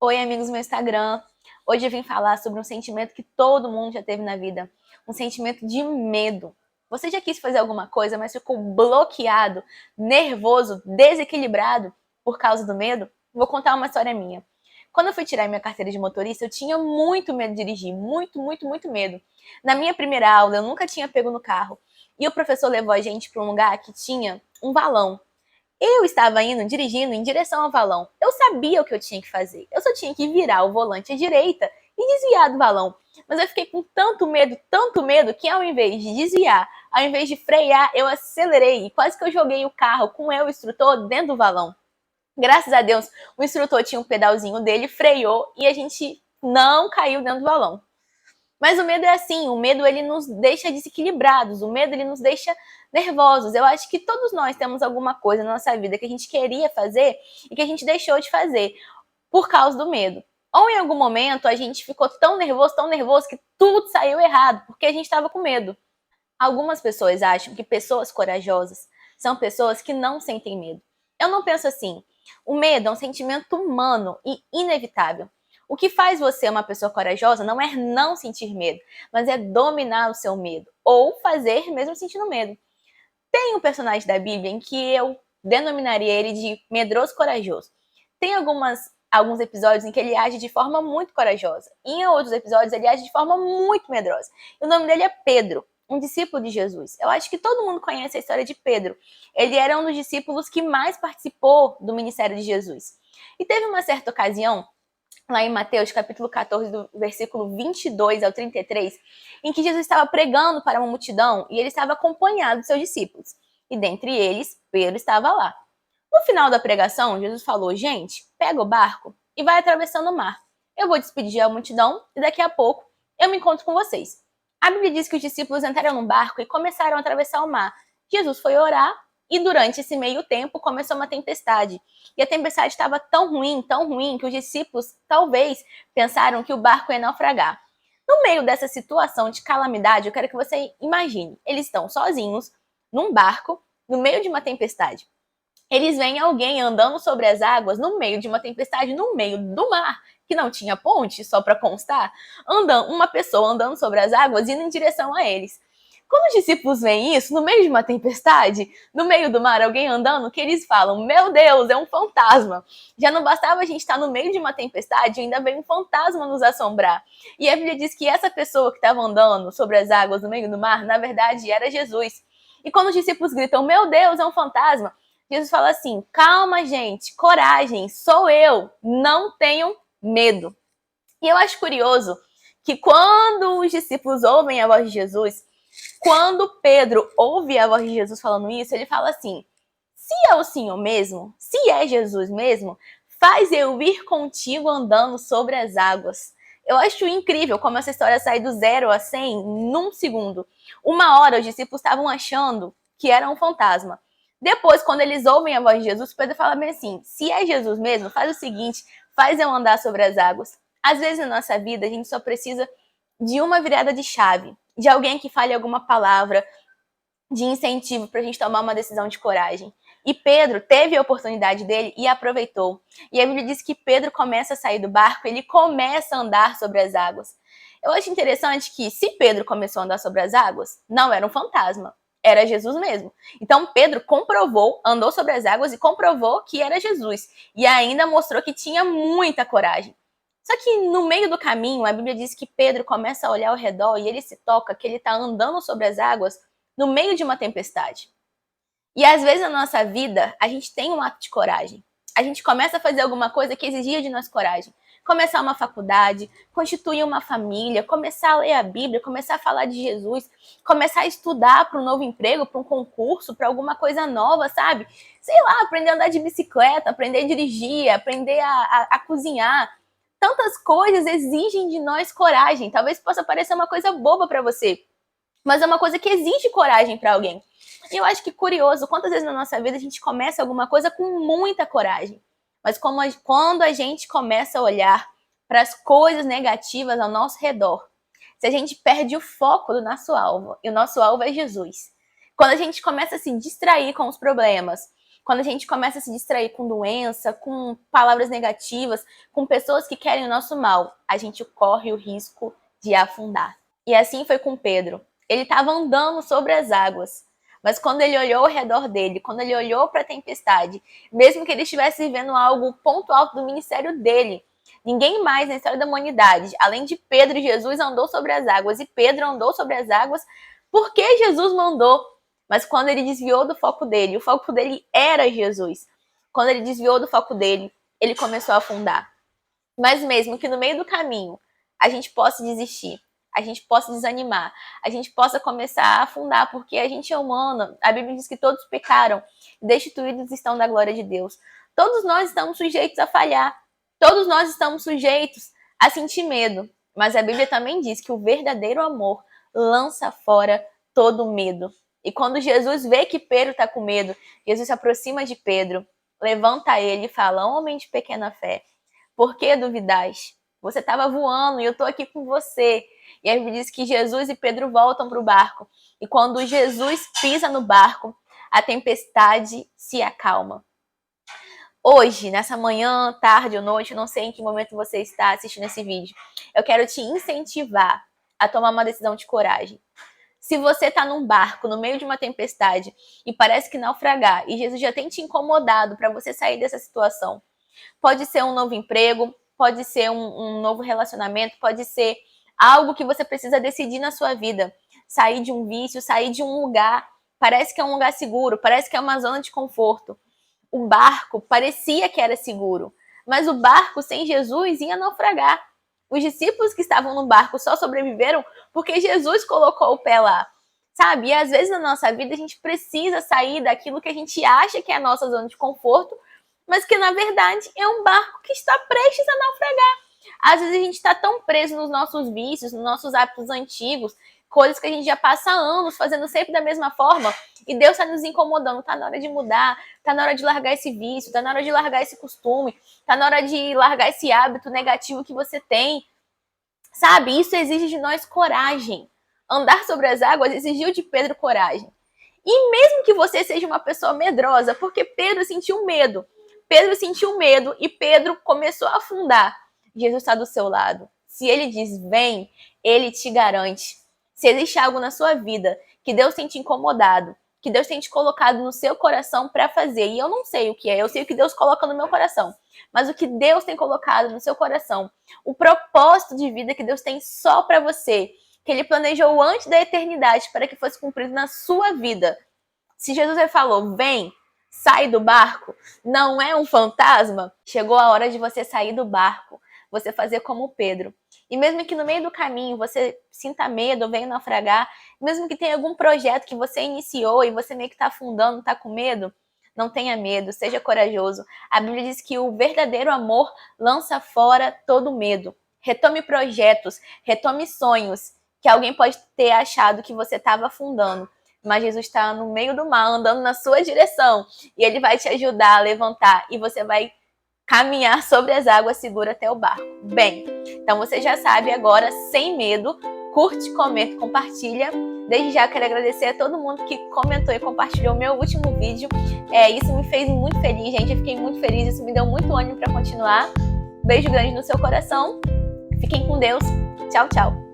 Oi, amigos do meu Instagram. Hoje eu vim falar sobre um sentimento que todo mundo já teve na vida, um sentimento de medo. Você já quis fazer alguma coisa, mas ficou bloqueado, nervoso, desequilibrado por causa do medo? Vou contar uma história minha. Quando eu fui tirar minha carteira de motorista, eu tinha muito medo de dirigir, muito medo. Na minha primeira aula, eu nunca tinha pego no carro. E o professor levou a gente para um lugar que tinha um valão. Eu estava indo, dirigindo em direção ao valão. Eu sabia o que eu tinha que fazer. Eu só tinha que virar o volante à direita e desviar do valão. Mas eu fiquei com tanto medo, que ao invés de desviar, ao invés de frear, eu acelerei e quase que eu joguei o carro com eu, o instrutor, dentro do valão. Graças a Deus, o instrutor tinha um pedalzinho dele, freou e a gente não caiu dentro do valão. Mas o medo é assim, o medo ele nos deixa desequilibrados, o medo ele nos deixa nervosos. Eu acho que todos nós temos alguma coisa na nossa vida que a gente queria fazer e que a gente deixou de fazer por causa do medo. Ou em algum momento a gente ficou tão nervoso que tudo saiu errado, porque a gente estava com medo. Algumas pessoas acham que pessoas corajosas são pessoas que não sentem medo. Eu não penso assim. O medo é um sentimento humano e inevitável. O que faz você uma pessoa corajosa não é não sentir medo, mas é dominar o seu medo, ou fazer mesmo sentindo medo. Tem um personagem da Bíblia em que eu denominaria ele de medroso corajoso. Tem alguns episódios em que ele age de forma muito corajosa. E em outros episódios ele age de forma muito medrosa. E o nome dele é Pedro, um discípulo de Jesus. Eu acho que todo mundo conhece a história de Pedro. Ele era um dos discípulos que mais participou do ministério de Jesus. E teve uma certa ocasião, lá em Mateus, capítulo 14, do versículo 22 ao 33, em que Jesus estava pregando para uma multidão e ele estava acompanhado de seus discípulos. E dentre eles, Pedro estava lá. No final da pregação, Jesus falou: gente, pega o barco e vai atravessando o mar. Eu vou despedir a multidão e daqui a pouco eu me encontro com vocês. A Bíblia diz que os discípulos entraram no barco e começaram a atravessar o mar. Jesus foi orar e durante esse meio tempo começou uma tempestade. E a tempestade estava tão ruim, que os discípulos talvez pensaram que o barco ia naufragar. No meio dessa situação de calamidade, eu quero que você imagine, eles estão sozinhos, num barco, no meio de uma tempestade. Eles veem alguém andando sobre as águas no meio de uma tempestade, no meio do mar, que não tinha ponte, só para constar, uma pessoa andando sobre as águas indo em direção a eles. Quando os discípulos veem isso, no meio de uma tempestade, no meio do mar, alguém andando, que eles falam: meu Deus, é um fantasma. Já não bastava a gente estar no meio de uma tempestade, ainda veio um fantasma nos assombrar. E a Bíblia diz que essa pessoa que estava andando sobre as águas no meio do mar, na verdade, era Jesus. E quando os discípulos gritam: meu Deus, é um fantasma, Jesus fala assim: calma, gente, coragem, sou eu, não tenham medo. E eu acho curioso que quando os discípulos ouvem a voz de Jesus, quando Pedro ouve a voz de Jesus falando isso, ele fala assim: se é o Senhor mesmo, se é Jesus mesmo, faz eu ir contigo andando sobre as águas. Eu acho incrível como essa história sai do 0 a 100 num segundo. Uma hora os discípulos estavam achando que era um fantasma. Depois, quando eles ouvem a voz de Jesus, Pedro fala bem assim: se é Jesus mesmo, faz o seguinte, faz eu andar sobre as águas. Às vezes na nossa vida a gente só precisa de uma virada de chave, de alguém que fale alguma palavra de incentivo para a gente tomar uma decisão de coragem. E Pedro teve a oportunidade dele e aproveitou. E a Bíblia diz que Pedro começa a sair do barco, ele começa a andar sobre as águas. Eu acho interessante que se Pedro começou a andar sobre as águas, não era um fantasma, era Jesus mesmo. Então Pedro comprovou, andou sobre as águas e comprovou que era Jesus. E ainda mostrou que tinha muita coragem. Só que no meio do caminho, a Bíblia diz que Pedro começa a olhar ao redor e ele se toca que ele está andando sobre as águas no meio de uma tempestade. E às vezes na nossa vida, a gente tem um ato de coragem. A gente começa a fazer alguma coisa que exigia de nós coragem. Começar uma faculdade, constituir uma família, começar a ler a Bíblia, começar a falar de Jesus, começar a estudar para um novo emprego, para um concurso, para alguma coisa nova, sabe? Sei lá, aprender a andar de bicicleta, aprender a dirigir, aprender a cozinhar. Tantas coisas exigem de nós coragem. Talvez possa parecer uma coisa boba para você, mas é uma coisa que exige coragem para alguém. E eu acho que curioso, quantas vezes na nossa vida a gente começa alguma coisa com muita coragem, mas quando a gente começa a olhar para as coisas negativas ao nosso redor, se a gente perde o foco do nosso alvo, e o nosso alvo é Jesus. Quando a gente começa a se distrair com os problemas, Quando a gente começa a se distrair com doença, com palavras negativas, com pessoas que querem o nosso mal, a gente corre o risco de afundar. E assim foi com Pedro. Ele estava andando sobre as águas, mas quando ele olhou ao redor dele, quando ele olhou para a tempestade, mesmo que ele estivesse vivendo algo ponto alto do ministério dele, ninguém mais na história da humanidade, além de Pedro e Jesus, andou sobre as águas. E Pedro andou sobre as águas porque Jesus mandou. Mas quando ele desviou do foco dele, o foco dele era Jesus. Quando ele desviou do foco dele, ele começou a afundar. Mas mesmo que no meio do caminho a gente possa desistir, a gente possa desanimar, a gente possa começar a afundar, porque a gente é humano. A Bíblia diz que todos pecaram e destituídos estão da glória de Deus. Todos nós estamos sujeitos a falhar. Todos nós estamos sujeitos a sentir medo. Mas a Bíblia também diz que o verdadeiro amor lança fora todo medo. E quando Jesus vê que Pedro está com medo, Jesus se aproxima de Pedro, levanta ele e fala: homem de pequena fé, por que duvidais? Você estava voando e eu estou aqui com você. E a Bíblia diz que Jesus e Pedro voltam para o barco. E quando Jesus pisa no barco, a tempestade se acalma. Hoje, nessa manhã, tarde ou noite, não sei em que momento você está assistindo esse vídeo, eu quero te incentivar a tomar uma decisão de coragem. Se você está num barco, no meio de uma tempestade, e parece que naufragar, e Jesus já tem te incomodado para você sair dessa situação, pode ser um novo emprego, pode ser um novo relacionamento, pode ser algo que você precisa decidir na sua vida. Sair de um vício, sair de um lugar, parece que é um lugar seguro, parece que é uma zona de conforto. O barco parecia que era seguro, mas o barco sem Jesus ia naufragar. Os discípulos que estavam no barco só sobreviveram porque Jesus colocou o pé lá, sabe? E às vezes na nossa vida a gente precisa sair daquilo que a gente acha que é a nossa zona de conforto, mas que na verdade é um barco que está prestes a naufragar. Às vezes a gente está tão preso nos nossos vícios, nos nossos hábitos antigos, coisas que a gente já passa anos fazendo sempre da mesma forma, e Deus está nos incomodando. Tá na hora de mudar, tá na hora de largar esse vício, tá na hora de largar esse costume, tá na hora de largar esse hábito negativo que você tem, sabe? Isso exige de nós coragem. Andar sobre as águas exigiu de Pedro coragem. E mesmo que você seja uma pessoa medrosa, porque Pedro sentiu medo e Pedro começou a afundar, Jesus está do seu lado. Se ele diz vem, ele te garante. Se existe algo na sua vida que Deus tem te incomodado, que Deus tem te colocado no seu coração para fazer, e eu não sei o que é, eu sei o que Deus coloca no meu coração, mas o que Deus tem colocado no seu coração, o propósito de vida que Deus tem só para você, que Ele planejou antes da eternidade para que fosse cumprido na sua vida. Se Jesus falou, vem, sai do barco, não é um fantasma, chegou a hora de você sair do barco, você fazer como Pedro. E mesmo que no meio do caminho você sinta medo, venha naufragar, mesmo que tenha algum projeto que você iniciou e você meio que está afundando, está com medo, não tenha medo, seja corajoso. A Bíblia diz que o verdadeiro amor lança fora todo medo. Retome projetos, retome sonhos que alguém pode ter achado que você estava afundando. Mas Jesus está no meio do mar, andando na sua direção. E Ele vai te ajudar a levantar e você vai caminhar sobre as águas seguro até o barco. Bem, então você já sabe agora, sem medo, curte, comenta, compartilha. Desde já quero agradecer a todo mundo que comentou e compartilhou o meu último vídeo. Isso me fez muito feliz, gente. Eu fiquei muito feliz, isso me deu muito ânimo para continuar. Beijo grande no seu coração. Fiquem com Deus. Tchau, tchau.